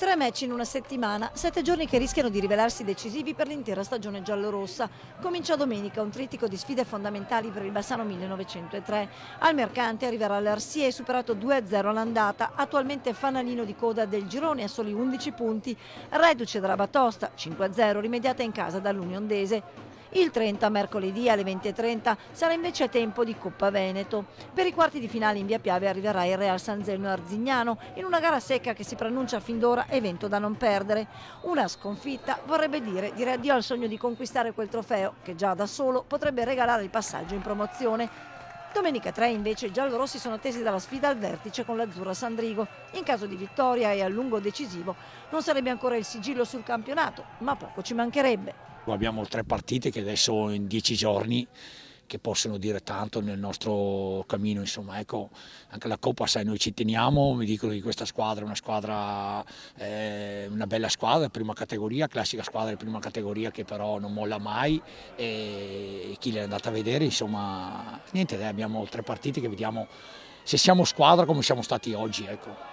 3 match in una settimana, 7 giorni che rischiano di rivelarsi decisivi per l'intera stagione giallorossa. Comincia domenica un trittico di sfide fondamentali per il Bassano 1903. Al Mercante arriverà l'Arsie, superato 2-0 all'andata, attualmente fanalino di coda del girone a soli 11 punti, reduce dalla batosta 5-0 rimediata in casa dall'Uniondese. Il 30, mercoledì alle 20:30, sarà invece tempo di Coppa Veneto. Per i quarti di finale in via Piave arriverà il Real San Zeno Arzignano in una gara secca che si preannuncia fin d'ora evento da non perdere. Una sconfitta vorrebbe dire addio al sogno di conquistare quel trofeo che già da solo potrebbe regalare il passaggio in promozione. Domenica 3 invece i giallorossi sono tesi dalla sfida al vertice con l'Azzurra Sandrigo. In caso di vittoria e a lungo decisivo non sarebbe ancora il sigillo sul campionato, ma poco ci mancherebbe. Abbiamo 3 partite che adesso in 10 giorni che possono dire tanto nel nostro cammino, insomma, ecco, anche la Coppa, sai, noi ci teniamo, mi dicono che questa squadra è una squadra, una bella squadra, prima categoria, classica squadra di prima categoria che però non molla mai e chi l'è andata a vedere, insomma, niente, abbiamo 3 partite che vediamo se siamo squadra come siamo stati oggi, ecco.